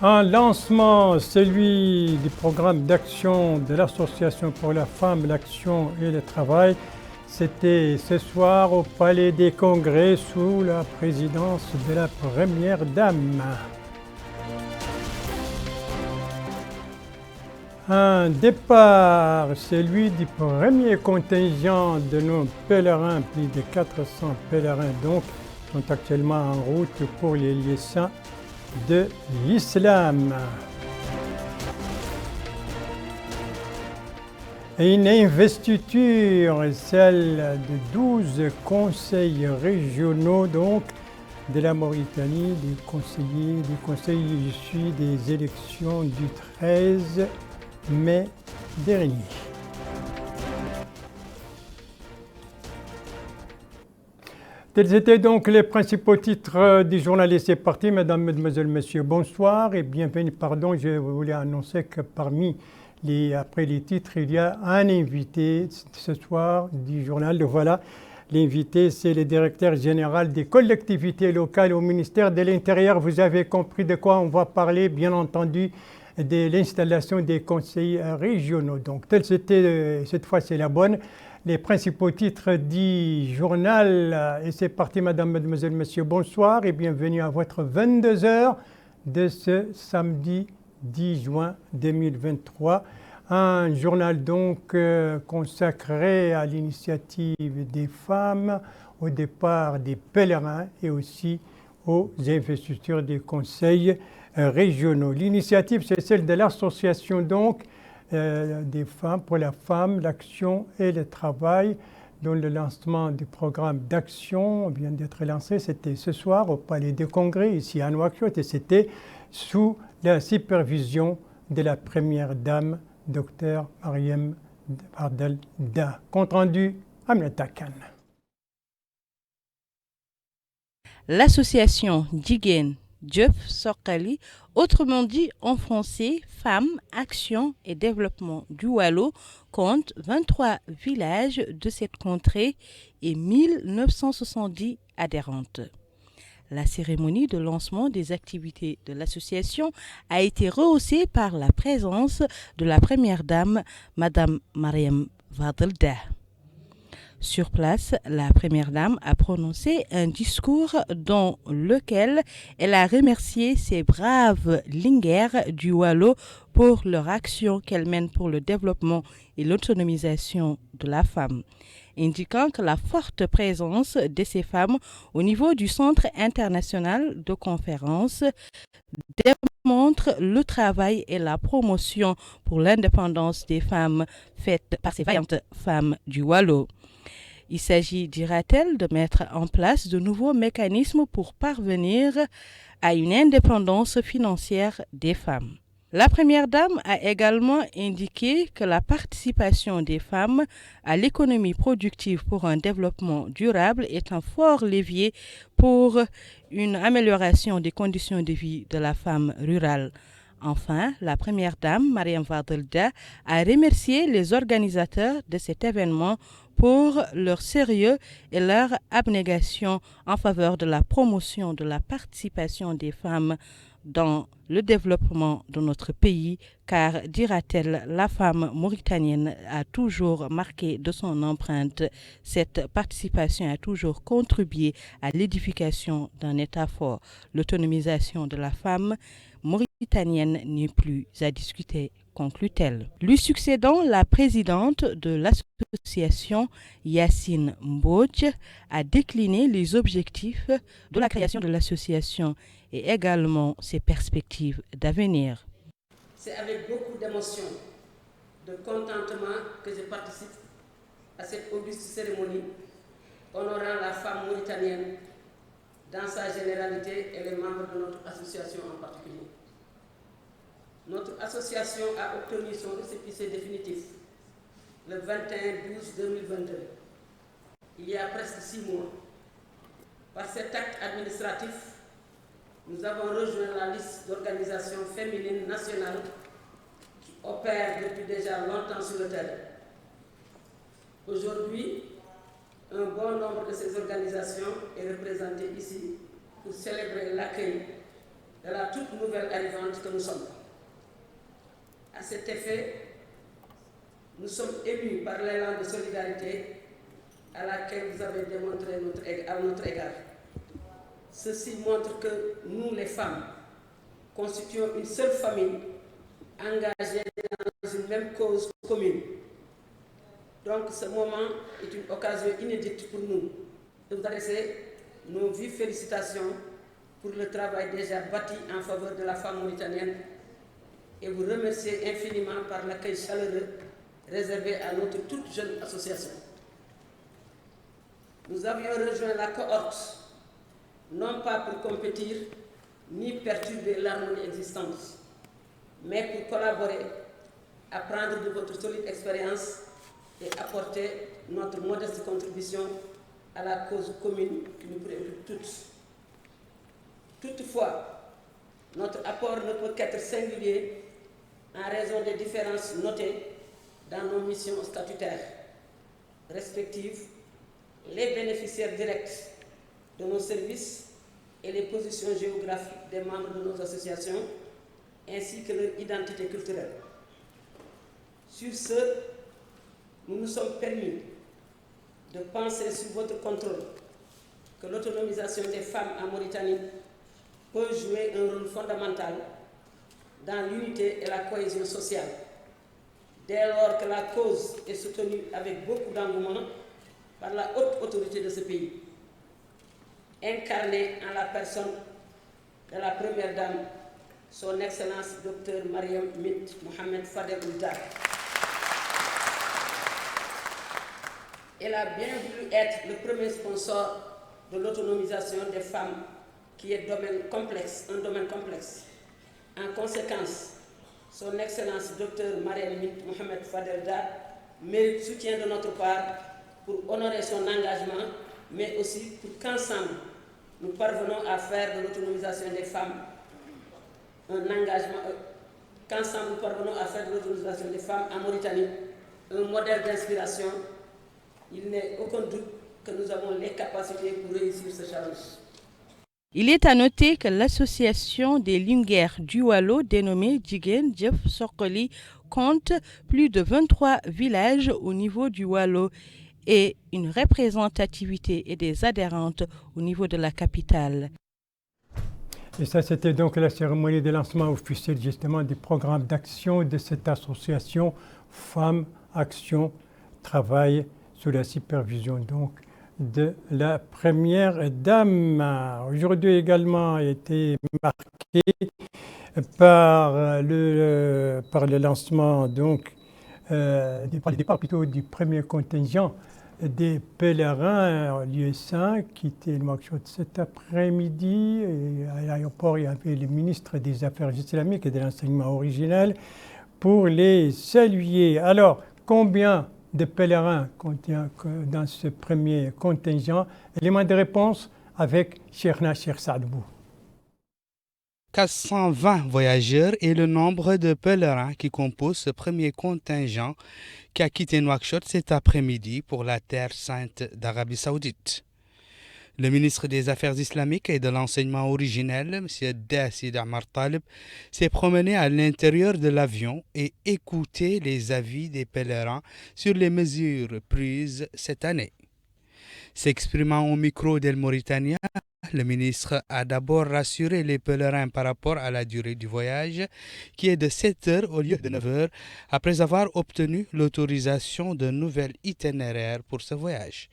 Un lancement, celui du programme d'action de l'Association pour la femme, l'action et le travail. C'était ce soir au Palais des Congrès sous la présidence de la Première Dame. Un départ, celui du premier contingent de nos pèlerins, plus de 400 pèlerins donc, sont actuellement en route pour les lieux saints de l'islam. Et une investiture, celle de 12 conseils régionaux donc, de la Mauritanie, des conseils issus des élections du 13 mai dernier. Tels étaient donc les principaux titres du journal et c'est parti. Mesdames, Mesdemoiselles, Messieurs, bonsoir et bienvenue. Pardon, je voulais annoncer que après les titres, il y a un invité ce soir du journal. Voilà, l'invité, c'est le directeur général des collectivités locales au ministère de l'Intérieur. Vous avez compris de quoi on va parler, bien entendu, de l'installation des conseils régionaux. Donc, cette fois, c'est la bonne. Les principaux titres du journal. Et c'est parti, Madame, Mademoiselle, Monsieur, bonsoir et bienvenue à votre 22h de ce samedi 10 juin 2023. Un journal donc consacré à l'initiative des femmes, au départ des pèlerins et aussi aux investitures des conseils régionaux. L'initiative, c'est celle de l'association donc des femmes, pour la femme, l'action et le travail, dont le lancement du programme d'action vient d'être lancé. C'était ce soir au Palais des Congrès, ici à Nouakchott, et c'était sous la supervision de la Première Dame, Dr Mariam Wade Da. Compte rendu, Aminata Kane. L'association Jigéen Jëf Soqali, autrement dit en français Femmes, Action et Développement du Waalo, compte 23 villages de cette contrée et 1970 adhérentes. La cérémonie de lancement des activités de l'association a été rehaussée par la présence de la Première Dame, Madame Mariam Wade Da. Sur place, la Première Dame a prononcé un discours dans lequel elle a remercié ces braves linguères du Waalo pour leur action qu'elles mènent pour le développement et l'autonomisation de la femme, indiquant que la forte présence de ces femmes au niveau du Centre international de conférences démontre le travail et la promotion pour l'indépendance des femmes faite par ces vaillantes femmes du Waalo. Il s'agit, dira-t-elle, de mettre en place de nouveaux mécanismes pour parvenir à une indépendance financière des femmes. La Première Dame a également indiqué que la participation des femmes à l'économie productive pour un développement durable est un fort levier pour une amélioration des conditions de vie de la femme rurale. Enfin, la Première Dame, Mariam Wade Da, a remercié les organisateurs de cet événement pour leur sérieux et leur abnégation en faveur de la promotion de la participation des femmes dans le développement de notre pays, car, dira-t-elle, la femme mauritanienne a toujours marqué de son empreinte. Cette participation a toujours contribué à l'édification d'un État fort. L'autonomisation de la femme mauritanienne n'est plus à discuter, conclut-elle. Lui succédant, la présidente de l'association, Yacine Mbodj, a décliné les objectifs de la création de l'association et également ses perspectives d'avenir. C'est avec beaucoup d'émotion, de contentement que je participe à cette auguste cérémonie honorant la femme mauritanienne dans sa généralité et les membres de notre association en particulier. Notre association a obtenu son récépissé définitif le 21/12/2022, il y a presque 6 mois. Par cet acte administratif, nous avons rejoint la liste d'organisations féminines nationales qui opèrent depuis déjà longtemps sur le terrain. Aujourd'hui, un bon nombre de ces organisations est représenté ici pour célébrer l'accueil de la toute nouvelle arrivante que nous sommes. À cet effet, nous sommes émus par l'élan de solidarité à laquelle vous avez démontré à notre égard. Ceci montre que nous, les femmes, constituons une seule famille engagée dans une même cause commune. Donc ce moment est une occasion inédite pour nous de vous adresser nos vives félicitations pour le travail déjà bâti en faveur de la femme mauritanienne et vous remercier infiniment par l'accueil chaleureux réservé à notre toute jeune association. Nous avions rejoint la cohorte non pas pour compétir ni perturber l'harmonie existante, mais pour collaborer, apprendre de votre solide expérience et apporter notre modeste contribution à la cause commune qui nous préoccupe toutes. Toutefois, notre apport ne peut qu'être singulier en raison des différences notées dans nos missions statutaires respectives, les bénéficiaires directs de nos services et les positions géographiques des membres de nos associations, ainsi que leur identité culturelle. Sur ce, nous nous sommes permis de penser sous votre contrôle que l'autonomisation des femmes en Mauritanie peut jouer un rôle fondamental dans l'unité et la cohésion sociale, dès lors que la cause est soutenue avec beaucoup d'engouement par la haute autorité de ce pays, incarnée en la personne de la première dame, son Excellence Dr Mariam Mint Mohamed Fadel Ould. Elle a bien voulu être le premier sponsor de l'autonomisation des femmes, qui est un domaine complexe. En conséquence, son Excellence Dr Mariam Mint Mohamed Fadel Ould mérite soutien de notre part pour honorer son engagement, mais aussi pour qu'ensemble, nous parvenons à faire de l'autonomisation des femmes un engagement, qu'ensemble nous parvenons à faire de l'autonomisation des femmes en Mauritanie un modèle d'inspiration. Il n'est aucun doute que nous avons les capacités pour réussir ce challenge. Il est à noter que l'association des Linguères du Waalo, dénommée Jigéen Jëf Soqali, compte plus de 23 villages au niveau du Waalo et une représentativité et des adhérentes au niveau de la capitale. Et ça, c'était donc la cérémonie de lancement officiel justement du programme d'action de cette association Femmes, Action, Travail, sous la supervision donc de la première dame. Aujourd'hui également a été marqué par le lancement donc par le départ plutôt du premier contingent des pèlerins lieu saint qui était Nouakchott cet après-midi. À l'aéroport, il y avait le ministre des Affaires islamiques et de l'enseignement originel pour les saluer. Alors, combien de pèlerins contient dans ce premier contingent? Élément de réponse avec Cheikhna Cheikh Saadbou. 420 voyageurs est le nombre de pèlerins qui composent ce premier contingent qui a quitté Nouakchott cet après-midi pour la Terre Sainte d'Arabie Saoudite. Le ministre des Affaires islamiques et de l'enseignement originel, M. Da Sidi Amar Taleb, s'est promené à l'intérieur de l'avion et écouté les avis des pèlerins sur les mesures prises cette année. S'exprimant au micro d'El Mauritania, le ministre a d'abord rassuré les pèlerins par rapport à la durée du voyage, qui est de 7 heures au lieu de 9 heures, après avoir obtenu l'autorisation d'un nouvel itinéraire pour ce voyage.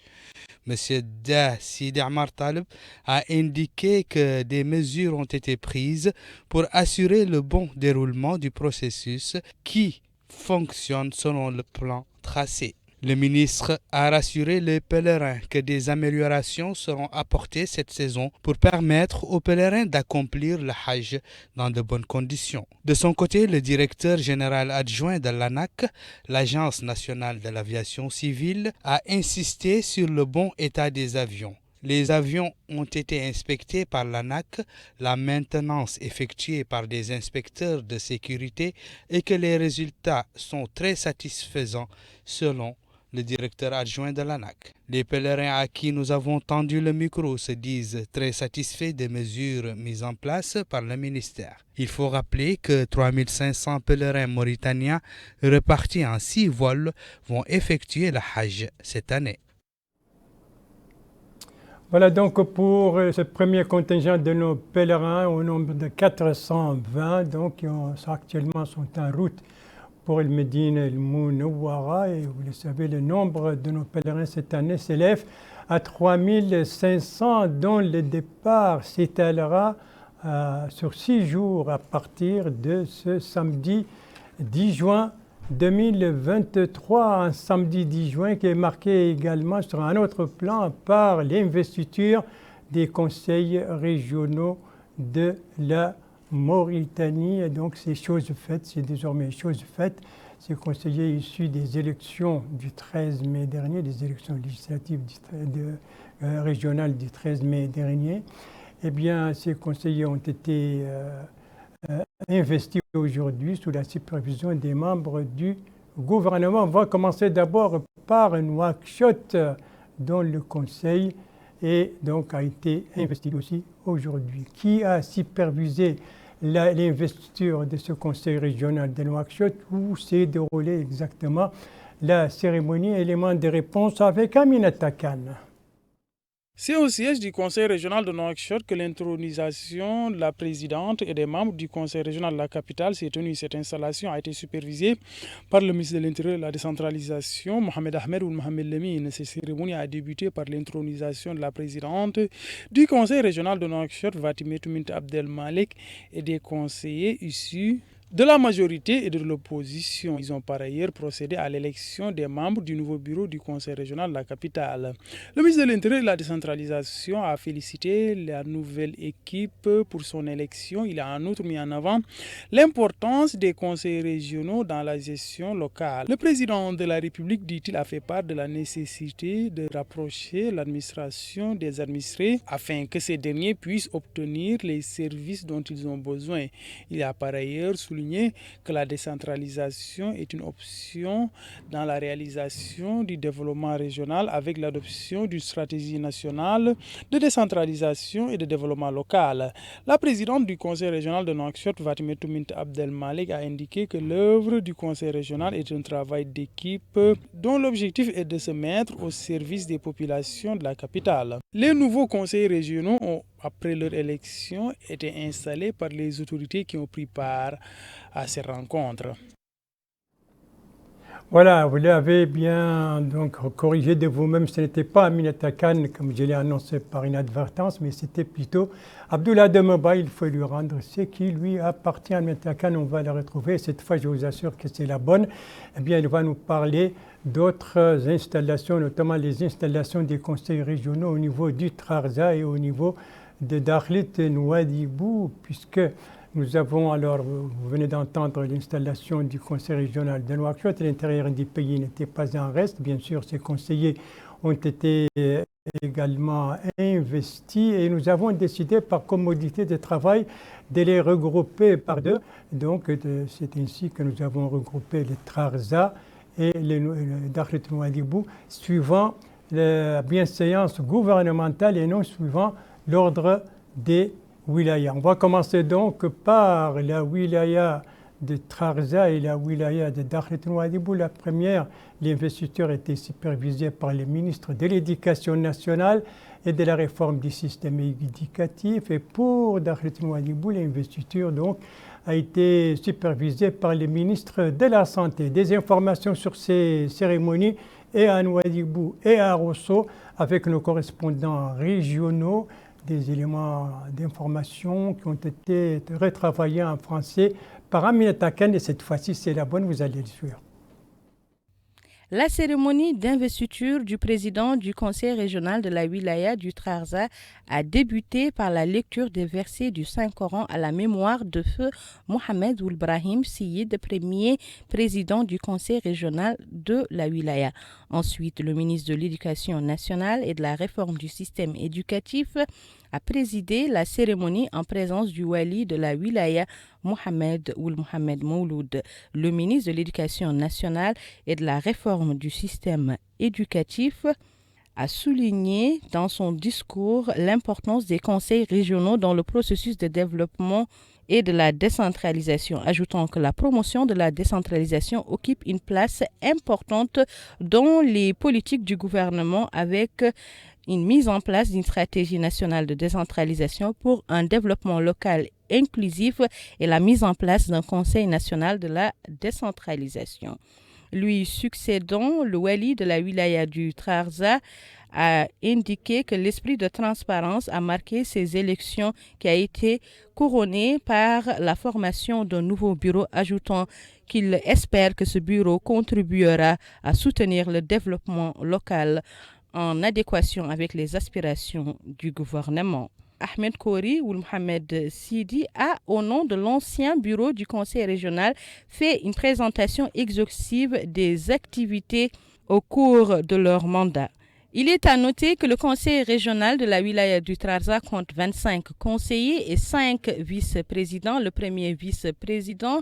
M. Da Sidi Amar Taleb a indiqué que des mesures ont été prises pour assurer le bon déroulement du processus qui fonctionne selon le plan tracé. Le ministre a rassuré les pèlerins que des améliorations seront apportées cette saison pour permettre aux pèlerins d'accomplir le Hajj dans de bonnes conditions. De son côté, le directeur général adjoint de l'ANAC, l'Agence nationale de l'aviation civile, a insisté sur le bon état des avions. Les avions ont été inspectés par l'ANAC, la maintenance effectuée par des inspecteurs de sécurité et que les résultats sont très satisfaisants selon le directeur adjoint de l'ANAC. Les pèlerins à qui nous avons tendu le micro se disent très satisfaits des mesures mises en place par le ministère. Il faut rappeler que 3500 pèlerins mauritaniens repartis en 6 vols vont effectuer le Hajj cette année. Voilà donc pour ce premier contingent de nos pèlerins au nombre de 420, donc qui actuellement sont en route pour le Médine El Mounawara. Et vous le savez, le nombre de nos pèlerins cette année s'élève à 3500, dont le départ s'étalera sur 6 jours à partir de ce samedi 10 juin 2023, un samedi 10 juin qui est marqué également sur un autre plan par l'investiture des conseils régionaux de la Mauritanie. Et donc c'est chose faite, c'est désormais chose faite. Ces conseillers issus des élections du 13 mai dernier, des élections législatives régionales du 13 mai dernier, eh bien ces conseillers ont été investis aujourd'hui sous la supervision des membres du gouvernement. On va commencer d'abord par Nouakchott, dont le conseil a été investi aussi aujourd'hui. Qui a supervisé l'investiture de ce conseil régional de Nouakchott? Où s'est déroulée exactement la cérémonie? Élément de réponse avec Aminata Khan. C'est au siège du conseil régional de Nouakchott que l'intronisation de la présidente et des membres du conseil régional de la capitale s'est tenue. Cette installation a été supervisée par le ministre de l'Intérieur et de la décentralisation, Mohamed Ahmed ou Mohamed Lemine. Cette cérémonie a débuté par l'intronisation de la présidente du conseil régional de Nouakchott, Fatimetou Mint Abdelmalek, et des conseillers issus de la majorité et de l'opposition. Ils ont par ailleurs procédé à l'élection des membres du nouveau bureau du conseil régional de la capitale. Le ministre de l'Intérieur et de la décentralisation a félicité la nouvelle équipe pour son élection. Il a en outre mis en avant l'importance des conseils régionaux dans la gestion locale. Le président de la République, dit-il, a fait part de la nécessité de rapprocher l'administration des administrés afin que ces derniers puissent obtenir les services dont ils ont besoin. Il a par ailleurs souligné que la décentralisation est une option dans la réalisation du développement régional avec l'adoption d'une stratégie nationale de décentralisation et de développement local. La présidente du conseil régional de Nouakchott, Fatimetou Mint Abdelmalek, a indiqué que l'œuvre du conseil régional est un travail d'équipe dont l'objectif est de se mettre au service des populations de la capitale. Les nouveaux conseils régionaux ont, après leur élection, été installés par les autorités qui ont pris part à ces rencontres. Voilà, vous l'avez bien donc corrigé de vous-même. Ce n'était pas Aminata Khan, comme je l'ai annoncé par inadvertance, mais c'était plutôt Abdoulaye Demeba. Il faut lui rendre ce qui lui appartient. Aminata Khan, on va la retrouver. Cette fois, je vous assure que c'est la bonne. Eh bien, il va nous parler d'autres installations, notamment les installations des conseils régionaux au niveau du Trarza et au niveau de Dakhlit Nouadhibou, puisque nous avons alors, vous venez d'entendre l'installation du conseil régional de Nouakchott. L'intérieur du pays n'était pas en reste. Bien sûr, ces conseillers ont été également investis et nous avons décidé par commodité de travail de les regrouper par deux. Donc, c'est ainsi que nous avons regroupé les Trarza et le Dakhlit Nouadhibou suivant la bienséance gouvernementale et non suivant l'ordre des wilaya. On va commencer donc par la wilaya de Trarza et la wilaya de Dakhlit Nouadhibou. La première, l'investiture était supervisée par le ministre de l'Éducation nationale et de la réforme du système éducatif. Et pour Dakhlit Nouadhibou, l'investiture donc a été supervisée par le ministre de la Santé. Des informations sur ces cérémonies et à Nouadhibou et à Rosso avec nos correspondants régionaux. Des éléments d'information qui ont été retravaillés en français par Aminata Khan et cette fois-ci c'est la bonne, vous allez le suivre. La cérémonie d'investiture du président du conseil régional de la wilaya du Trarza a débuté par la lecture des versets du Saint-Coran à la mémoire de feu Mohamed Ould Brahim Siyid, premier président du conseil régional de la wilaya. Ensuite, le ministre de l'Éducation nationale et de la réforme du système éducatif a présidé la cérémonie en présence du wali de la wilaya, Mohamed Mouloud. Le ministre de l'Éducation nationale et de la réforme du système éducatif a souligné dans son discours l'importance des conseils régionaux dans le processus de développement et de la décentralisation, ajoutant que la promotion de la décentralisation occupe une place importante dans les politiques du gouvernement avec une mise en place d'une stratégie nationale de décentralisation pour un développement local inclusif et la mise en place d'un conseil national de la décentralisation. Lui succédant, le wali de la wilaya du Trarza a indiqué que l'esprit de transparence a marqué ces élections qui a été couronné par la formation d'un nouveau bureau, ajoutant qu'il espère que ce bureau contribuera à soutenir le développement local en adéquation avec les aspirations du gouvernement. Ahmed Khori ou Mohamed Sidi a, au nom de l'ancien bureau du conseil régional, fait une présentation exhaustive des activités au cours de leur mandat. Il est à noter que le conseil régional de la wilaya du Trarza compte 25 conseillers et 5 vice-présidents. Le premier vice-président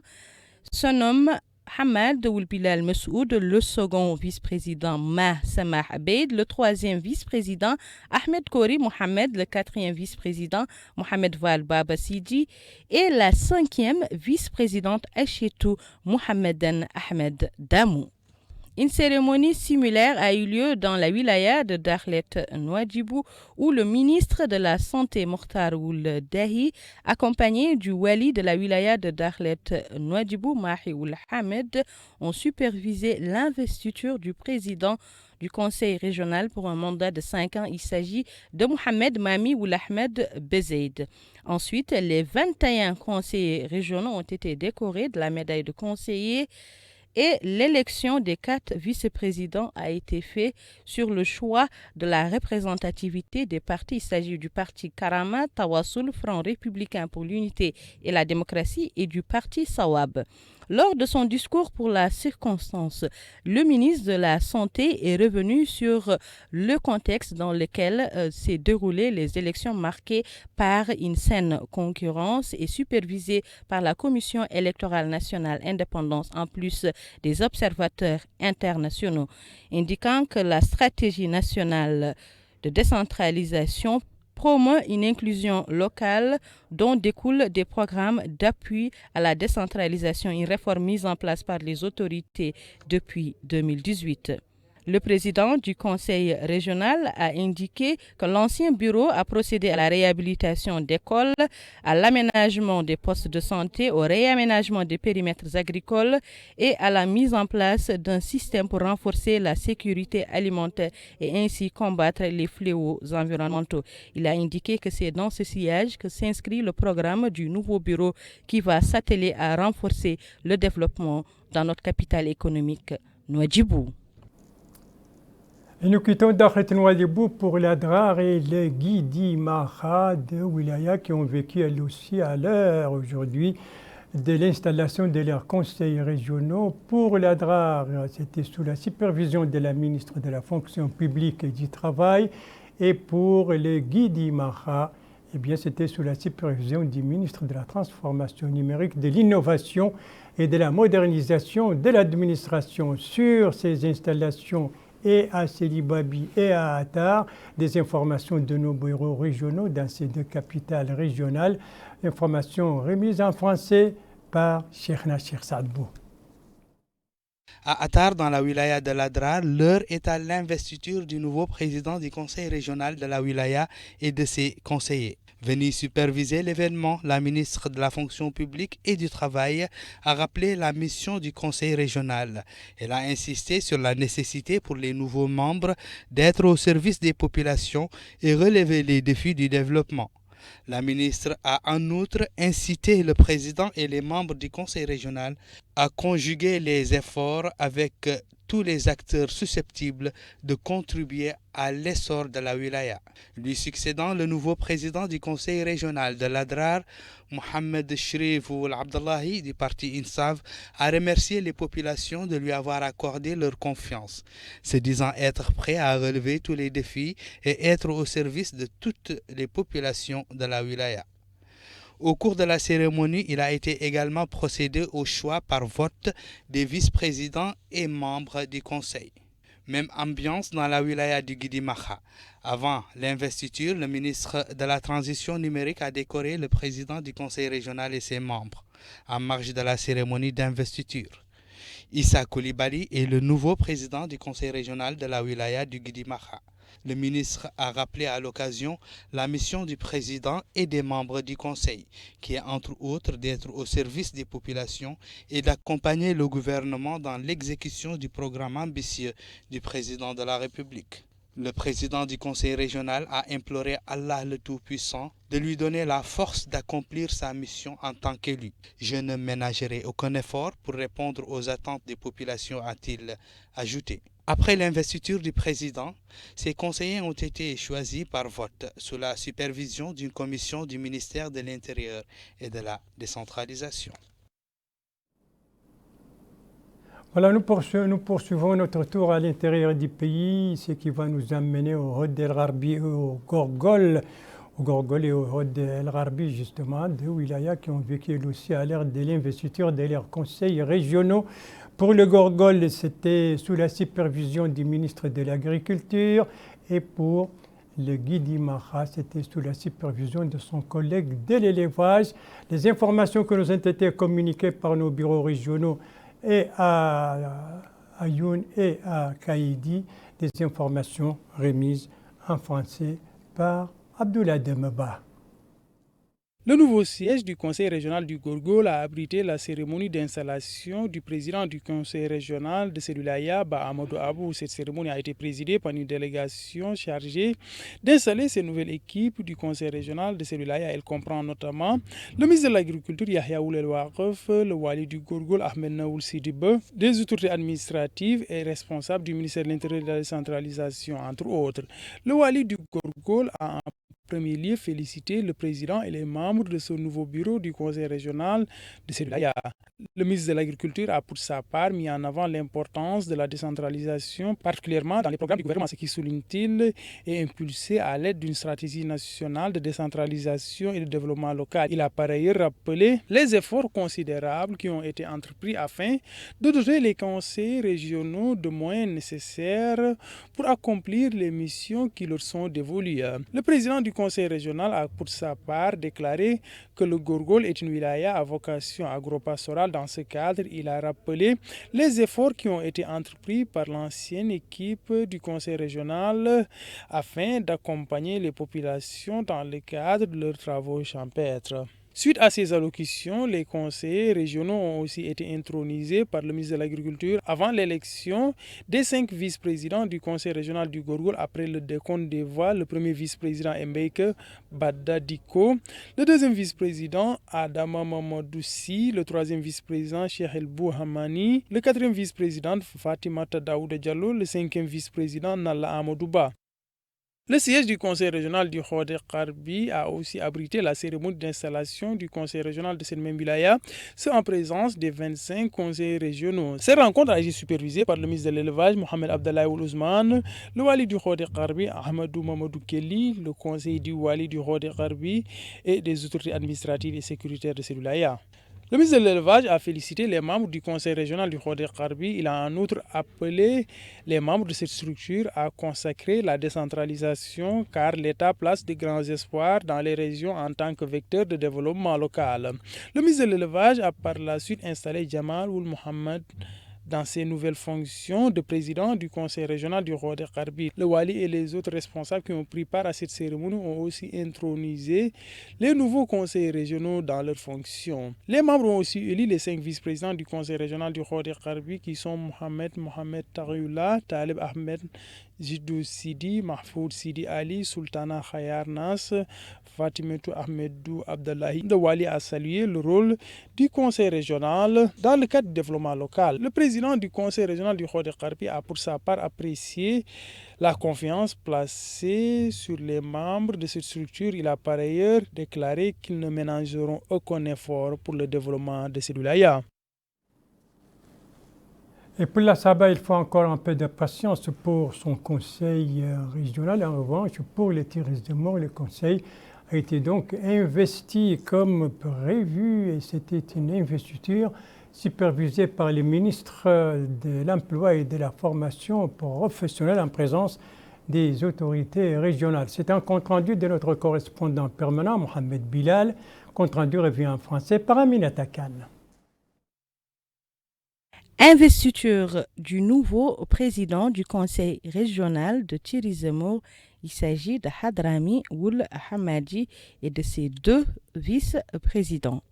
se nomme Hamad Oulbilal Messoud, le second vice-président Samah Abeid, le troisième vice-président Ahmed Khori Mohamed, le quatrième vice-président Mohamed Val Baba Sidi et la cinquième vice-présidente Achetou Mohamedan Ahmed Damou. Une cérémonie similaire a eu lieu dans la wilaya de Dakhlet Nouadhibou où le ministre de la Santé Mokhtar Ould Dahi, accompagné du wali de la wilaya de Dakhlet Nouadhibou Mahi Ould Hamed, ont supervisé l'investiture du président du conseil régional pour un mandat de 5 ans. Il s'agit de Mohamed Mami Ould Ahmed Bezeid. Ensuite, les 21 conseillers régionaux ont été décorés de la médaille de conseiller et l'élection des 4 vice-présidents a été faite sur le choix de la représentativité des partis. Il s'agit du parti Karama, Tawassul, Front républicain pour l'unité et la démocratie et du parti Sawab. Lors de son discours pour la circonstance, le ministre de la Santé est revenu sur le contexte dans lequel s'est déroulées les élections marquées par une saine concurrence et supervisées par la Commission électorale nationale indépendante en plus des observateurs internationaux, indiquant que la stratégie nationale de décentralisation promeut une inclusion locale dont découlent des programmes d'appui à la décentralisation, une réforme mise en place par les autorités depuis 2018. Le président du conseil régional a indiqué que l'ancien bureau a procédé à la réhabilitation d'écoles, à l'aménagement des postes de santé, au réaménagement des périmètres agricoles et à la mise en place d'un système pour renforcer la sécurité alimentaire et ainsi combattre les fléaux environnementaux. Il a indiqué que c'est dans ce sillage que s'inscrit le programme du nouveau bureau qui va s'atteler à renforcer le développement dans notre capitale économique, Nouadhibou. Et nous quittons Dakhlet Nouadhibou pour l'Adrar et les Guidi Maha de Wilaya qui ont vécu elles aussi à l'heure aujourd'hui de l'installation de leurs conseils régionaux pour l'Adrar. C'était sous la supervision de la ministre de la Fonction publique et du Travail. Et pour les Guidi Maha, eh bien, c'était sous la supervision du ministre de la Transformation numérique, de l'Innovation et de la Modernisation de l'administration. Sur ces installations et à Selibabi et à Attar, des informations de nos bureaux régionaux dans ces 2 capitales régionales. Informations remises en français par Cheikh Nachir Sadbou. À Attar, dans la wilaya de l'Adrar, l'heure est à l'investiture du nouveau président du conseil régional de la wilaya et de ses conseillers. Venue superviser l'événement, la ministre de la Fonction publique et du Travail a rappelé la mission du conseil régional. Elle a insisté sur la nécessité pour les nouveaux membres d'être au service des populations et relever les défis du développement. La ministre a en outre incité le président et les membres du conseil régional à conjuguer les efforts avec tous les acteurs susceptibles de contribuer à l'essor de la wilaya. Lui succédant, le nouveau président du conseil régional de l'Adrar, Mohamed Shrif Ould Abdallahi du parti Insav, a remercié les populations de lui avoir accordé leur confiance, se disant être prêt à relever tous les défis et être au service de toutes les populations de la wilaya. Au cours de la cérémonie, il a été également procédé au choix par vote des vice-présidents et membres du conseil. Même ambiance dans la wilaya du Guidi Maha. Avant l'investiture, le ministre de la Transition numérique a décoré le président du conseil régional et ses membres en marge de la cérémonie d'investiture. Issa Koulibaly est le nouveau président du conseil régional de la wilaya du Guidi Maha. Le ministre a rappelé à l'occasion la mission du président et des membres du conseil, qui est entre autres d'être au service des populations et d'accompagner le gouvernement dans l'exécution du programme ambitieux du président de la République. Le président du conseil régional a imploré Allah le Tout-Puissant de lui donner la force d'accomplir sa mission en tant qu'élu. Je ne ménagerai aucun effort pour répondre aux attentes des populations, a-t-il ajouté. Après l'investiture du président, ses conseillers ont été choisis par vote sous la supervision d'une commission du ministère de l'Intérieur et de la décentralisation. Voilà, nous poursuivons notre tour à l'intérieur du pays, ce qui va nous amener au Hod El Gharbi, au Gorgol et au Hod El Gharbi, justement, deux wilayas qui ont vécu aussi à l'ère de l'investiture de leurs conseils régionaux. Pour le Gorgol, c'était sous la supervision du ministre de l'Agriculture, et pour le Guidi Maha, c'était sous la supervision de son collègue de l'élevage. Les informations que nous ont été communiquées par nos bureaux régionaux et à Ayoun et à Kaïdi, des informations remises en français par Abdoulaye Demeba. Le nouveau siège du conseil régional du Gorgol a abrité la cérémonie d'installation du président du conseil régional de Selulaya, Amadou Abou. Cette cérémonie a été présidée par une délégation chargée d'installer ces nouvelles équipes du conseil régional de Selulaya. Elle comprend notamment le ministre de l'Agriculture, Yahya Oulel Waqf, le wali du Gorgol, Ahmed Naoul Sidibé, des autorités administratives et responsables du ministère de l'Intérieur et de la décentralisation, entre autres. Le wali du Gorgol a premier lieu féliciter le président et les membres de ce nouveau bureau du conseil régional de Selulaya. Le ministre de l'Agriculture a pour sa part mis en avant l'importance de la décentralisation, particulièrement dans les programmes du gouvernement, ce qui, souligne-t-il, est impulsé à l'aide d'une stratégie nationale de décentralisation et de développement local. Il a par ailleurs rappelé les efforts considérables qui ont été entrepris afin de doter les conseils régionaux de moyens nécessaires pour accomplir les missions qui leur sont dévolues. Le président du conseil régional a pour sa part déclaré que le Gorgol est une wilaya à vocation agropastorale. Dans ce cadre, il a rappelé les efforts qui ont été entrepris par l'ancienne équipe du conseil régional afin d'accompagner les populations dans le cadre de leurs travaux champêtres. Suite à ces allocutions, les conseillers régionaux ont aussi été intronisés par le ministre de l'Agriculture avant l'élection des 5 vice-présidents du conseil régional du Gorgol après le décompte des voix. Le premier vice-président Mbeke Badadiko, le deuxième vice-président Adama Mamadou-Si, le troisième vice-président Cheikh El Bouhamani, le quatrième vice-président Fatimata Daouda Diallo, le cinquième vice-président Nalla Amadouba. Le siège du conseil régional du Hod El Gharbi a aussi abrité la cérémonie d'installation du conseil régional de cette même wilaya, ce en présence des 25 conseillers régionaux. Cette rencontre a été supervisée par le ministre de l'élevage Mohamed Abdallah Ousmane, le wali du Hod El Gharbi Ahmadou Mamadou Kelly, le conseiller du wali du Hod El Gharbi et des autorités administratives et sécuritaires de cette wilaya. Le ministre de l'élevage a félicité les membres du conseil régional du Hod El Gharbi. Il a en outre appelé les membres de cette structure à consacrer la décentralisation car l'État place de grands espoirs dans les régions en tant que vecteur de développement local. Le ministre de l'élevage a par la suite installé Jamal Ould Mohamed dans ses nouvelles fonctions de président du conseil régional du Hod El Gharbi. Le wali et les autres responsables qui ont pris part à cette cérémonie ont aussi intronisé les nouveaux conseillers régionaux dans leurs fonctions. Les membres ont aussi élu les 5 vice-présidents du conseil régional du Hod El Gharbi qui sont Mohamed Taghiullah, Talib Ahmed Jidou Sidi, Mahfoud Sidi Ali, Sultana Khayar Nas, Fatimetou Ahmedou Abdallahi. Le wali a salué le rôle du conseil régional dans le cadre du développement local. Le président du conseil régional du Hod El Gharbi a pour sa part apprécié la confiance placée sur les membres de cette structure. Il a par ailleurs déclaré qu'ils ne ménageront aucun effort pour le développement de cette wilaya. Et pour la Saba, il faut encore un peu de patience pour son conseil régional. En revanche, pour les tirs de mort, le conseil a été donc investi comme prévu, et c'était une investiture supervisée par les ministres de l'Emploi et de la Formation professionnelle en présence des autorités régionales. C'est un compte-rendu de notre correspondant permanent, Mohamed Bilal, compte-rendu revient en français par Aminata Khan. Investiture du nouveau président du conseil régional de Thierry Zemmour. Il s'agit de Hadrami Ould Hamadi et de ses 2 vice-présidents.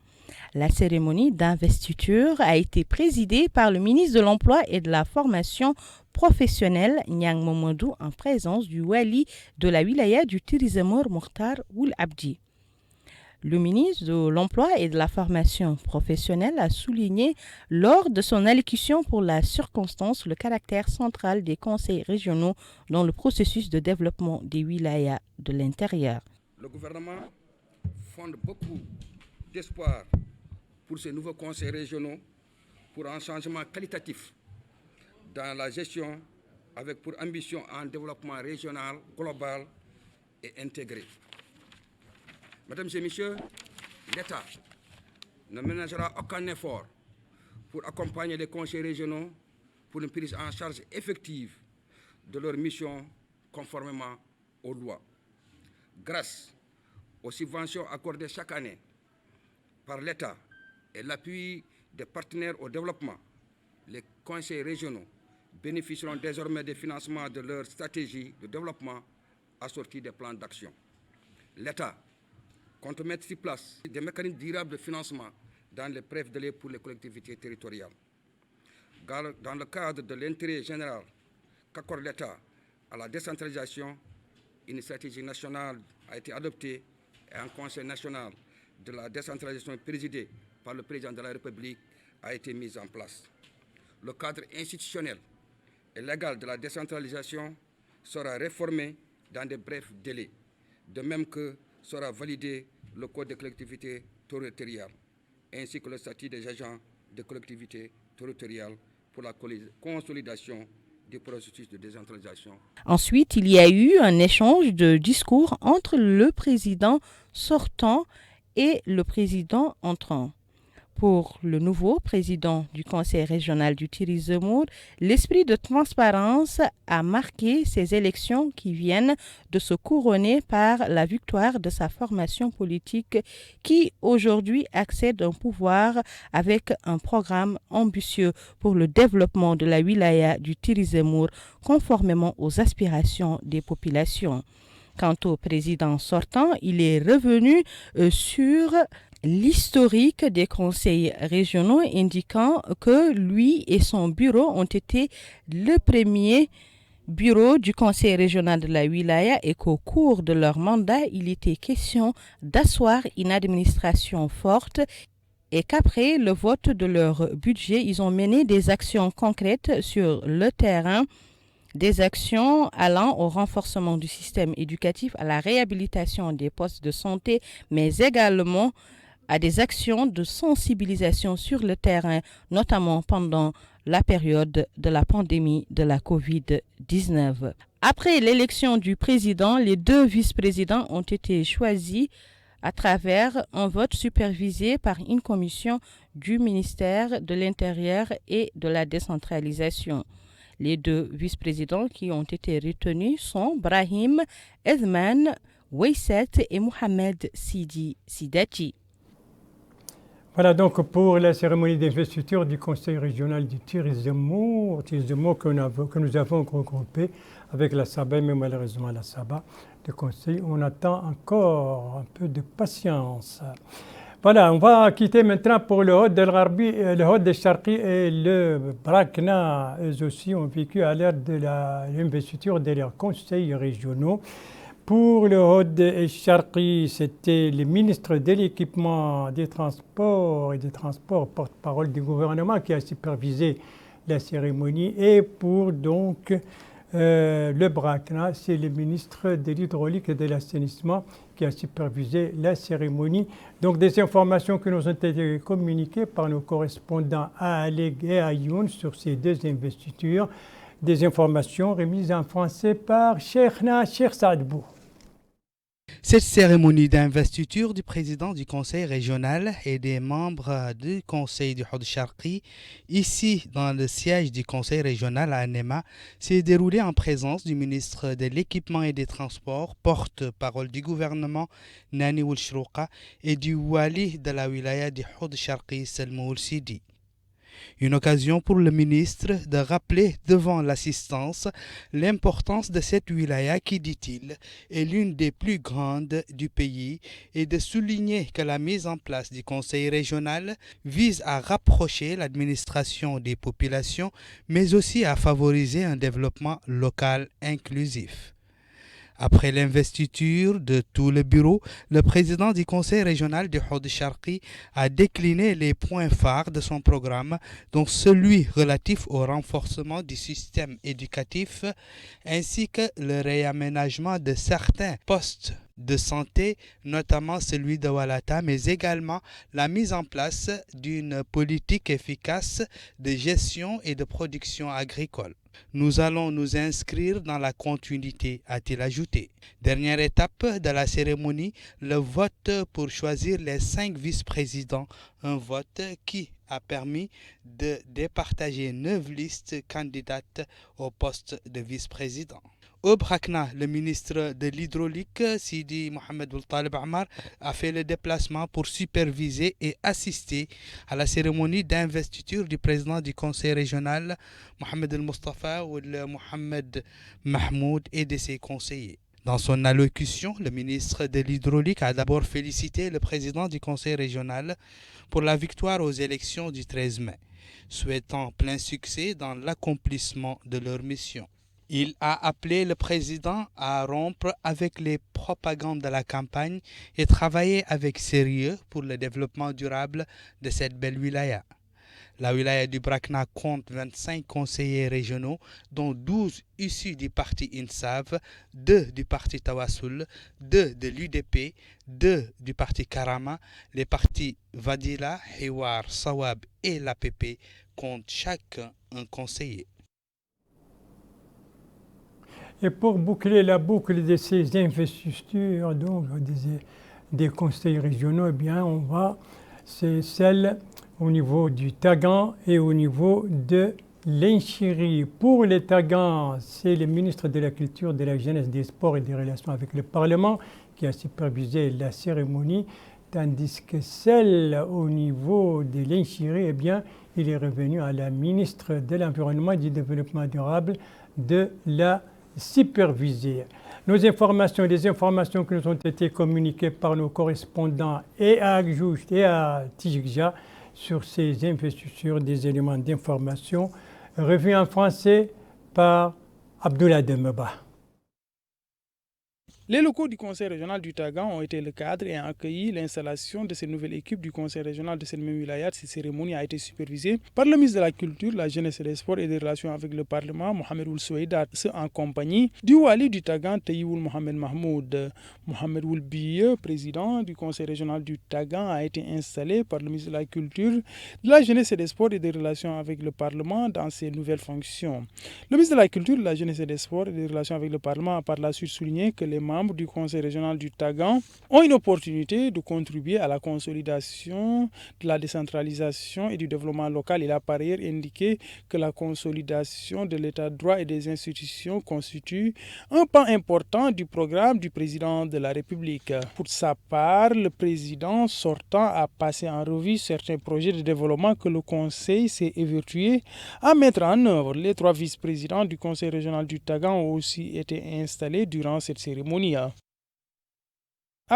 La cérémonie d'investiture a été présidée par le ministre de l'Emploi et de la Formation professionnelle, Niang Momodou, en présence du wali de la wilaya du Thierry Zemmour, Mokhtar Ould Abdi. Le ministre de l'Emploi et de la Formation professionnelle a souligné lors de son allocution pour la circonstance le caractère central des conseils régionaux dans le processus de développement des wilayas de l'intérieur. Le gouvernement fonde beaucoup d'espoir pour ces nouveaux conseils régionaux pour un changement qualitatif dans la gestion avec pour ambition un développement régional, global et intégré. Mesdames et messieurs, l'État ne ménagera aucun effort pour accompagner les conseils régionaux pour une prise en charge effective de leur mission conformément aux lois. Grâce aux subventions accordées chaque année par l'État et l'appui des partenaires au développement, les conseils régionaux bénéficieront désormais des financements de leur stratégie de développement assortis des plans d'action. L'État compte mettre sur place des mécanismes durables de financement dans les brefs délais pour les collectivités territoriales. Dans le cadre de l'intérêt général qu'accorde l'État à la décentralisation, une stratégie nationale a été adoptée et un conseil national de la décentralisation présidé par le président de la République a été mis en place. Le cadre institutionnel et légal de la décentralisation sera réformé dans de brefs délais, de même que sera validé le Code des collectivités territoriales, ainsi que le statut des agents de collectivités territoriales pour la consolidation du processus de décentralisation. Ensuite, il y a eu un échange de discours entre le président sortant et le président entrant. Pour le nouveau président du conseil régional du Thierry Zemmour, l'esprit de transparence a marqué ces élections qui viennent de se couronner par la victoire de sa formation politique qui aujourd'hui accède au pouvoir avec un programme ambitieux pour le développement de la wilaya du Thierry Zemmour conformément aux aspirations des populations. Quant au président sortant, il est revenu sur l'historique des conseils régionaux, indiquant que lui et son bureau ont été le premier bureau du conseil régional de la wilaya et qu'au cours de leur mandat, il était question d'asseoir une administration forte et qu'après le vote de leur budget, ils ont mené des actions concrètes sur le terrain, des actions allant au renforcement du système éducatif, à la réhabilitation des postes de santé, mais également à des actions de sensibilisation sur le terrain, notamment pendant la période de la pandémie de la COVID-19. Après l'élection du président, les 2 vice-présidents ont été choisis à travers un vote supervisé par une commission du ministère de l'Intérieur et de la décentralisation. Les 2 vice-présidents qui ont été retenus sont Brahim Edman Weisset et Mohamed Sidi Sidati. Voilà donc pour la cérémonie d'investiture du conseil régional du Thierry Zemmour que nous avons regroupé avec la Saba, mais malheureusement la Saba, le conseil, on attend encore un peu de patience. Voilà, on va quitter maintenant pour le Hod del Gharbi, le Hod del Sharqi et le Brakna. Eux aussi ont vécu à l'ère de l'investiture de leurs conseils régionaux. Pour le Hod el Sharqi, c'était le ministre de l'Équipement, des Transports et des Transports, porte-parole du gouvernement, qui a supervisé la cérémonie. Et pour donc le Brakna, c'est le ministre de l'Hydraulique et de l'Assainissement qui a supervisé la cérémonie. Donc des informations qui nous ont été communiquées par nos correspondants à Aleg et à Youn sur ces 2 investitures. Des informations remises en français par Cheikh Saadbou. Cette cérémonie d'investiture du président du conseil régional et des membres du conseil du Houd Sharqi, ici dans le siège du conseil régional à Nema, s'est déroulée en présence du ministre de l'équipement et des transports, porte-parole du gouvernement Nani Ould Chrouqa, et du wali de la wilaya du Houd Sharqi Salmou Ould Sidi. Une occasion pour le ministre de rappeler devant l'assistance l'importance de cette wilaya qui, dit-il, est l'une des plus grandes du pays et de souligner que la mise en place du conseil régional vise à rapprocher l'administration des populations mais aussi à favoriser un développement local inclusif. Après l'investiture de tout le bureau, le président du conseil régional du Houd Sharqi a décliné les points phares de son programme, dont celui relatif au renforcement du système éducatif ainsi que le réaménagement de certains postes de santé, notamment celui de Walata, mais également la mise en place d'une politique efficace de gestion et de production agricole. Nous allons nous inscrire dans la continuité, a-t-il ajouté. Dernière étape de la cérémonie, le vote pour choisir les 5 vice-présidents, un vote qui a permis de départager 9 listes candidates au poste de vice-président. Au Brakna, le ministre de l'Hydraulique, Sidi Mohamed Ould Taleb Ammar, a fait le déplacement pour superviser et assister à la cérémonie d'investiture du président du conseil régional, Mohamed El Mustafa Ould Mohamed Mahmoud, et de ses conseillers. Dans son allocution, le ministre de l'Hydraulique a d'abord félicité le président du conseil régional pour la victoire aux élections du 13 mai, souhaitant plein succès dans l'accomplissement de leur mission. Il a appelé le président à rompre avec les propagandes de la campagne et travailler avec sérieux pour le développement durable de cette belle wilaya. La wilaya du Brakna compte 25 conseillers régionaux, dont 12 issus du parti INSAV, 2 du parti Tawassul, 2 de l'UDP, 2 du parti Karama. Les partis Vadila, Hiwar, Sawab et l'APP comptent chacun un conseiller. Et pour boucler la boucle de ces investitures donc, des conseils régionaux, eh bien, c'est celle au niveau du Tagan et au niveau de l'Inchiri. Pour les Tagans, c'est le ministre de la Culture, de la Jeunesse, des Sports et des Relations avec le Parlement qui a supervisé la cérémonie, tandis que celle au niveau de l'Inchiri, eh bien, il est revenu à la ministre de l'Environnement et du Développement durable de la superviser. Les informations qui nous ont été communiquées par nos correspondants et à Agjouch et à Tijikja sur ces investitures des éléments d'information, revus en français par Abdoulaye Demeba. Les locaux du conseil régional du Tagan ont été le cadre et ont accueilli l'installation de cette nouvelle équipe du conseil régional de cette même wilaya. Cette cérémonie a été supervisée par le ministre de la Culture, la Jeunesse et des Sports et des Relations avec le Parlement, Mohamed Ould Soueida, en compagnie du wali du Tagan, Taïwoul Mohamed Mahmoud. Mohamed Ould Biye, président du conseil régional du Tagan, a été installé par le ministre de la Culture, de la Jeunesse et des Sports et des Relations avec le Parlement dans ses nouvelles fonctions. Le ministre de la Culture, de la Jeunesse et des Sports et des Relations avec le Parlement a par la suite souligné que les membres du conseil régional du Tagan ont une opportunité de contribuer à la consolidation de la décentralisation et du développement local. Il a par ailleurs indiqué que la consolidation de l'état de droit et des institutions constitue un pan important du programme du président de la République. Pour sa part, le président sortant a passé en revue certains projets de développement que le conseil s'est évertué à mettre en œuvre. Les 3 vice-présidents du conseil régional du Tagan ont aussi été installés durant cette cérémonie. À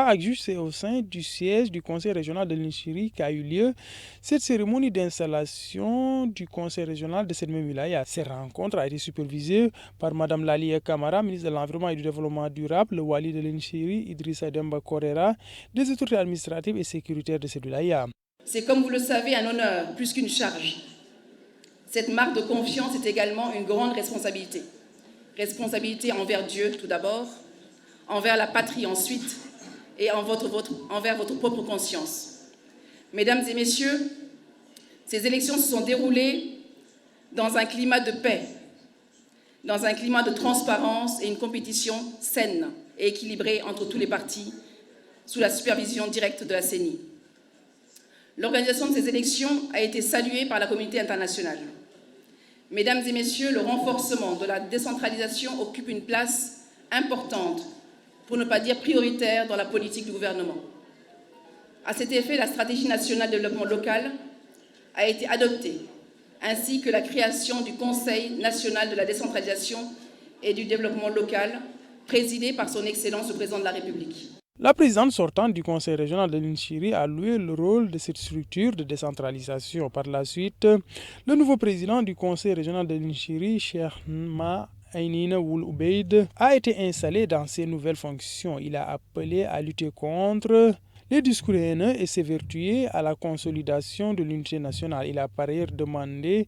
Agjuch, c'est au sein du siège du conseil régional de l'Inchiri qu'a eu lieu cette cérémonie d'installation du conseil régional de cette même wilaya. Cette rencontre a été supervisée par Mme Lalia Kamara, ministre de l'Environnement et du Développement durable, le wali de l'Inchiri, Idrissa Demba Korera, des autorités administratives et sécuritaires de cette wilaya. C'est, comme vous le savez, un honneur plus qu'une charge. Cette marque de confiance est également une grande responsabilité. Responsabilité envers Dieu tout d'abord, envers la patrie ensuite, et envers votre propre conscience. Mesdames et messieurs, ces élections se sont déroulées dans un climat de paix, dans un climat de transparence et une compétition saine et équilibrée entre tous les partis, sous la supervision directe de la CENI. L'organisation de ces élections a été saluée par la communauté internationale. Mesdames et messieurs, le renforcement de la décentralisation occupe une place importante, pour ne pas dire prioritaire, dans la politique du gouvernement. À cet effet, la stratégie nationale de développement local a été adoptée, ainsi que la création du Conseil national de la décentralisation et du développement local, présidé par son Excellence le Président de la République. La présidente sortante du Conseil régional de l'Inchiri a loué le rôle de cette structure de décentralisation. Par la suite, le nouveau président du Conseil régional de l'Inchiri, Cheikh Ma Ainina Woul Ubeid, a été installé dans ses nouvelles fonctions. Il a appelé à lutter contre les discours haineux et s'évertuer à la consolidation de l'unité nationale. Il a par ailleurs demandé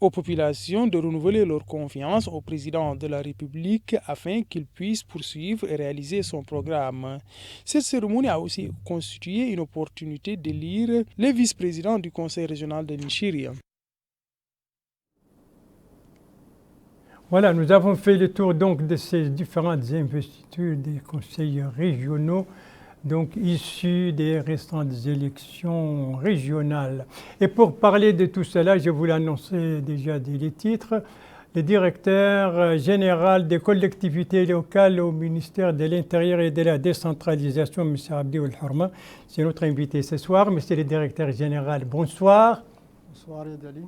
aux populations de renouveler leur confiance au président de la République afin qu'il puisse poursuivre et réaliser son programme. Cette cérémonie a aussi constitué une opportunité d'élire les vice-présidents du Conseil régional de l'Inchiri. Voilà, nous avons fait le tour donc de ces différentes investitures des conseils régionaux, donc issus des récentes élections régionales. Et pour parler de tout cela, je vous l'ai annoncé déjà dès les titres, le directeur général des collectivités locales au ministère de l'Intérieur et de la décentralisation, M. Abdi Oulhourma, c'est notre invité ce soir. Monsieur le directeur général, bonsoir. Bonsoir Yadali.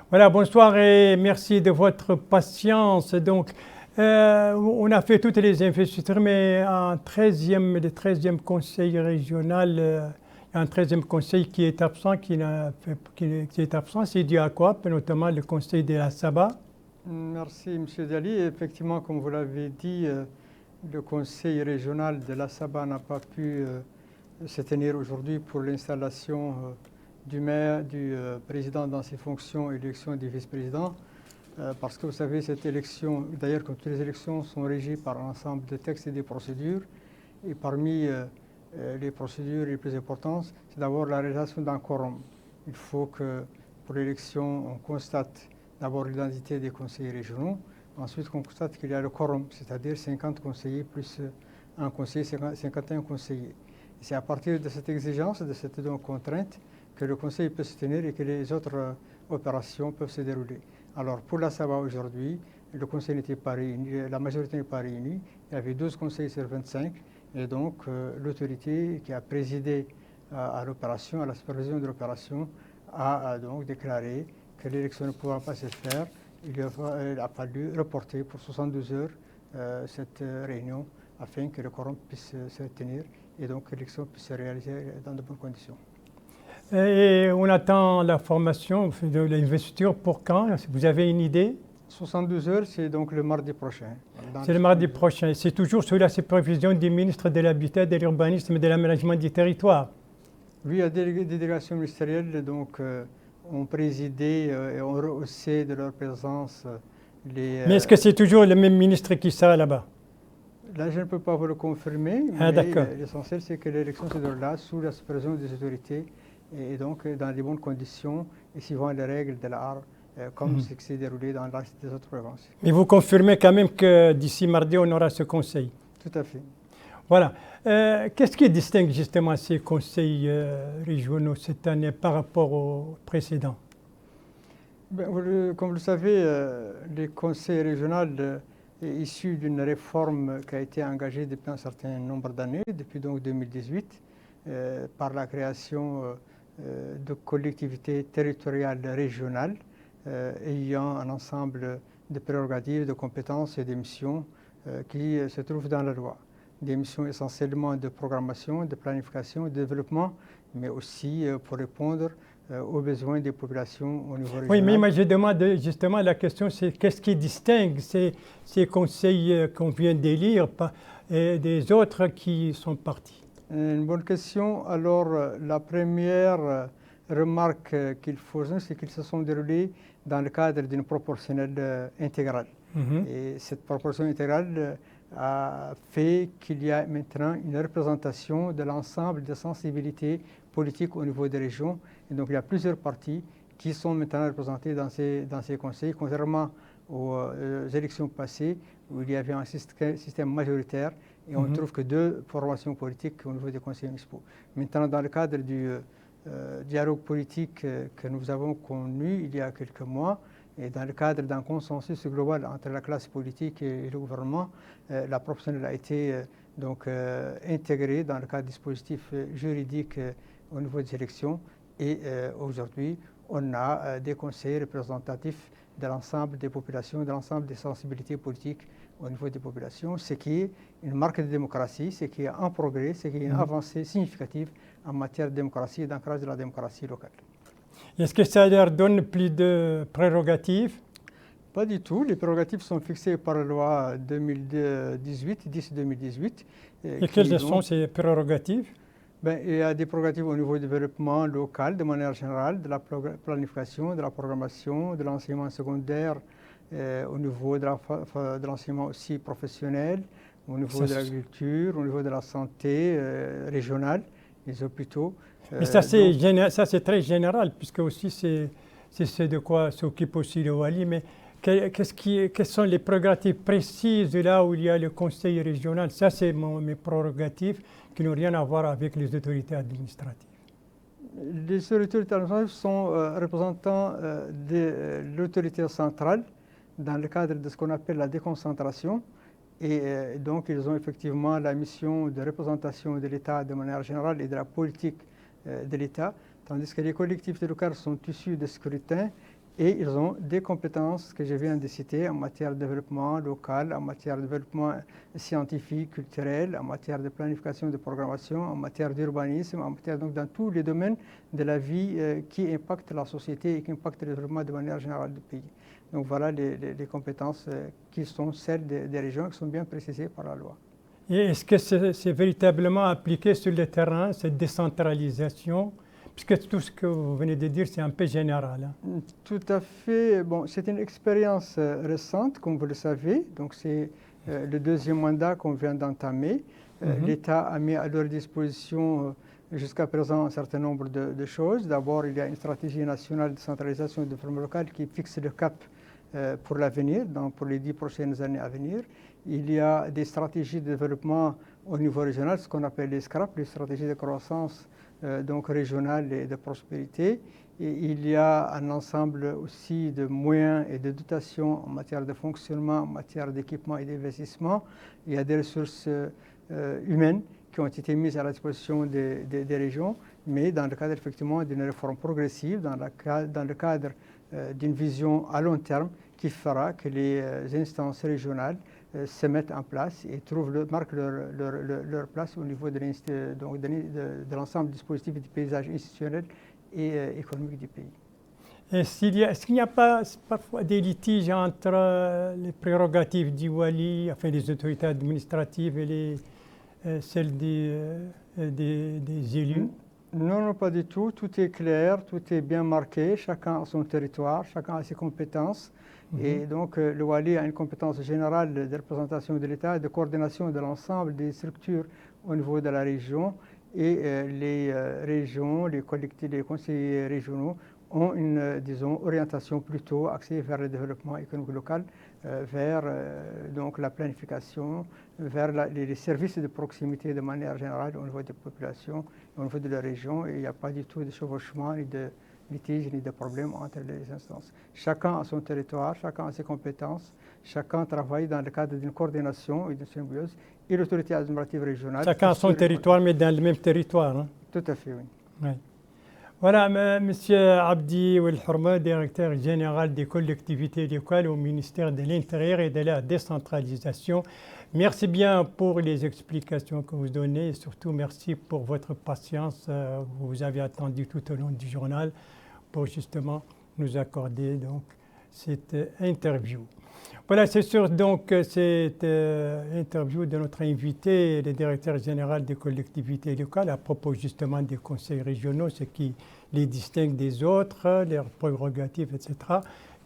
Voilà, bonsoir et merci de votre patience. Donc, on a fait toutes les investitures, mais le 13e conseil régional, il y a un 13e conseil qui est absent, c'est dû à quoi? Notamment le conseil de la Saba. Merci M. Dali. Effectivement, comme vous l'avez dit, le conseil régional de la Saba n'a pas pu se tenir aujourd'hui pour l'installation du maire, du président dans ses fonctions et l'élection du vice-président. Parce que vous savez, cette élection, d'ailleurs comme toutes les élections, sont régies par un ensemble de textes et de procédures. Et parmi les procédures les plus importantes, c'est d'abord la réalisation d'un quorum. Il faut que pour l'élection, on constate d'abord l'identité des conseillers régionaux. Ensuite, on constate qu'il y a le quorum, c'est-à-dire 50 conseillers plus un conseiller, 51 conseillers. Et c'est à partir de cette exigence, de cette contrainte, que le conseil peut se tenir et que les autres opérations peuvent se dérouler. Alors pour la Saba aujourd'hui, le conseil n'était pas réuni, la majorité n'est pas réunie. Il y avait 12 conseillers sur 25 et donc l'autorité qui a présidé à l'opération, à la supervision de l'opération, a donc déclaré que l'élection ne pouvant pas se faire, il a fallu reporter pour 72 heures cette réunion afin que le quorum puisse se tenir et donc que l'élection puisse se réaliser dans de bonnes conditions. Et on attend la formation de l'investiture pour quand? Vous avez une idée? 72 heures, c'est donc le mardi prochain. C'est le mardi prochain. C'est toujours sous la supervision du ministre de l'Habitat, de l'Urbanisme et de l'Aménagement du Territoire. Oui, il y a des délégations ministérielles donc, ont présidé et ont rehaussé de leur présence les... Mais est-ce que c'est toujours le même ministre qui sera là-bas? Là, je ne peux pas vous le confirmer, mais l'essentiel, c'est que l'élection se déroule là, sous la supervision des autorités, et donc dans les bonnes conditions, et suivant les règles de l'art, comme ce qui s'est déroulé dans l'Est des autres provinces. Mais vous confirmez quand même que d'ici mardi, on aura ce conseil? Tout à fait. Voilà. Qu'est-ce qui distingue justement ces conseils régionaux cette année par rapport aux précédents? Comme vous le savez, les conseils régionaux est issu d'une réforme qui a été engagée depuis un certain nombre d'années, depuis donc 2018, par la création de collectivités territoriales régionales ayant un ensemble de prérogatives, de compétences et de missions qui se trouvent dans la loi. Des missions essentiellement de programmation, de planification, de développement, mais aussi pour répondre aux besoins des populations au niveau régional. Oui, mais moi je demande justement, la question c'est qu'est-ce qui distingue ces conseils qu'on vient d'élire des autres qui sont partis? Une bonne question. Alors la première remarque qu'il faut faire, c'est qu'ils se sont déroulés dans le cadre d'une proportionnelle intégrale. Et cette proportion intégrale a fait qu'il y a maintenant une représentation de l'ensemble des sensibilités politiques au niveau des régions. Et donc il y a plusieurs partis qui sont maintenant représentés dans ces conseils, contrairement aux élections passées où il y avait un système majoritaire et on ne trouve que 2 formations politiques au niveau des conseils municipaux. Maintenant, dans le cadre du dialogue politique que nous avons connu il y a quelques mois et dans le cadre d'un consensus global entre la classe politique et le gouvernement, la proportionnelle a été donc intégrée dans le cadre du dispositif juridique au niveau des élections et aujourd'hui on a des conseils représentatifs de l'ensemble des populations, de l'ensemble des sensibilités politiques au niveau des populations, ce qui est une marque de démocratie, ce qui est un progrès, ce qui est une avancée significative en matière de démocratie et d'ancrage de la démocratie locale. Est-ce que ça leur donne plus de prérogatives? Pas du tout. Les prérogatives sont fixées par la loi 10-2018. Et quelles sont ces prérogatives? Il y a des prérogatives au niveau du développement local de manière générale, de la planification, de la programmation, de l'enseignement secondaire, au niveau de l'enseignement aussi professionnel, au niveau de l'agriculture, au niveau de la santé régionale, les hôpitaux. Mais ça c'est très général, puisque aussi c'est de quoi s'occupe aussi le Wali. Mais quelles sont les prérogatives précises là où il y a le conseil régional? Ça, c'est mes prérogatives qui n'ont rien à voir avec les autorités administratives. Les autorités administratives sont représentants de l'autorité centrale dans le cadre de ce qu'on appelle la déconcentration. Et donc, ils ont effectivement la mission de représentation de l'État de manière générale et de la politique de l'État, tandis que les collectivités locales sont issues de scrutins et ils ont des compétences que je viens de citer en matière de développement local, en matière de développement scientifique, culturel, en matière de planification de programmation, en matière d'urbanisme, en matière donc dans tous les domaines de la vie qui impactent la société et qui impactent le développement de manière générale du pays. Donc voilà les compétences qui sont celles des régions qui sont bien précisées par la loi. Et est-ce que c'est véritablement appliqué sur le terrain, cette décentralisation? Puisque tout ce que vous venez de dire, c'est un peu général. Hein. Tout à fait. Bon, c'est une expérience récente, comme vous le savez. Donc c'est le 2e mandat qu'on vient d'entamer. L'État a mis à leur disposition jusqu'à présent un certain nombre de choses. D'abord, il y a une stratégie nationale de centralisation du développement local qui fixe le cap pour l'avenir, pour les 10 prochaines années à venir. Il y a des stratégies de développement au niveau régional, ce qu'on appelle les SCRAP, les stratégies de croissance donc régionale et de prospérité. Et il y a un ensemble aussi de moyens et de dotations en matière de fonctionnement, en matière d'équipement et d'investissement. Il y a des ressources humaines qui ont été mises à la disposition des régions, mais dans le cadre effectivement d'une réforme progressive, dans le cadre d'une vision à long terme qui fera que les instances régionales se mettent en place et marquent leur place au niveau de l'ensemble du dispositif et du paysage institutionnel et économique du pays. Est-ce qu'il n'y a pas parfois des litiges entre les prérogatives du Wali, enfin les autorités administratives et celles des élus? Non, pas du tout. Tout est clair, tout est bien marqué. Chacun a son territoire, chacun a ses compétences. Et donc, le Wali a une compétence générale de représentation de l'État et de coordination de l'ensemble des structures au niveau de la région. Et les régions, les collectivités, les conseillers régionaux ont une, orientation plutôt axée vers le développement économique local, vers donc la planification, vers les services de proximité de manière générale au niveau des populations, au niveau de la région. Et il n'y a pas du tout de chevauchement ni de litiges ni de problèmes entre les instances. Chacun a son territoire, chacun a ses compétences, chacun travaille dans le cadre d'une coordination et d'une symbiose. Et l'autorité administrative régionale... Chacun a son territoire, mais dans le même territoire. Hein? Tout à fait, oui. Oui. Voilà, M. Abdi Ouelhourma, directeur général des collectivités locales au ministère de l'Intérieur et de la décentralisation. Merci bien pour les explications que vous donnez et surtout merci pour votre patience. Vous avez attendu tout au long du journal pour justement nous accorder donc cette interview. Voilà, c'est sûr donc cette interview de notre invité, le directeur général des collectivités locales, à propos justement des conseils régionaux, ce qui les distingue des autres, leurs prérogatives, etc.,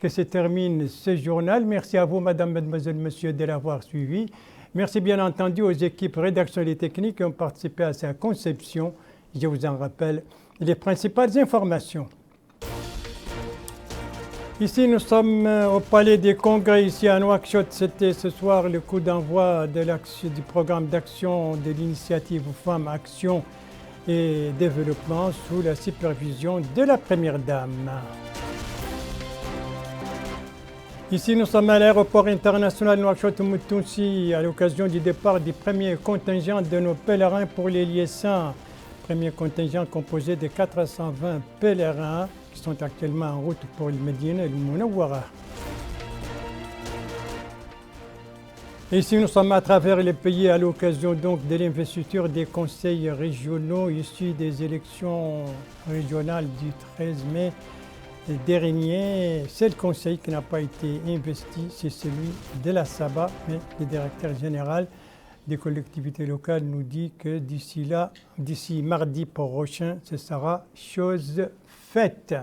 que se termine ce journal. Merci à vous, Madame, Mademoiselle, Monsieur, de l'avoir suivi. Merci bien entendu aux équipes rédactionnelles et techniques qui ont participé à sa conception. Je vous en rappelle les principales informations. Ici, nous sommes au Palais des Congrès, ici à Nouakchott. C'était ce soir le coup d'envoi du programme d'action de l'initiative Femmes, Action et Développement sous la supervision de la Première Dame. Ici, nous sommes à l'aéroport international Nouakchott-Moutounsi à l'occasion du départ du premier contingent de nos pèlerins pour les liaisons. Premier contingent composé de 420 pèlerins qui sont actuellement en route pour le Médina et le Mounawara. Ici, nous sommes à travers les pays à l'occasion donc de l'investiture des conseils régionaux issus des élections régionales du 13 mai dernier. C'est le conseil qui n'a pas été investi, c'est celui de la Saba, mais le directeur général des collectivités locales nous dit que d'ici mardi prochain, ce sera chose faite.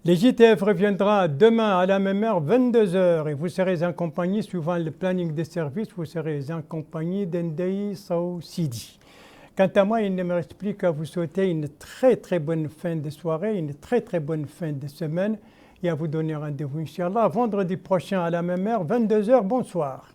Le JTF reviendra demain à la même heure, 22h, et vous serez en compagnie, suivant le planning des services, vous serez en compagnie d'Endei Sao Sidi. Quant à moi, il ne me reste plus qu'à vous souhaiter une très très bonne fin de soirée, une très très bonne fin de semaine, et à vous donner rendez-vous, Inch'Allah, vendredi prochain à la même heure, 22h. Bonsoir.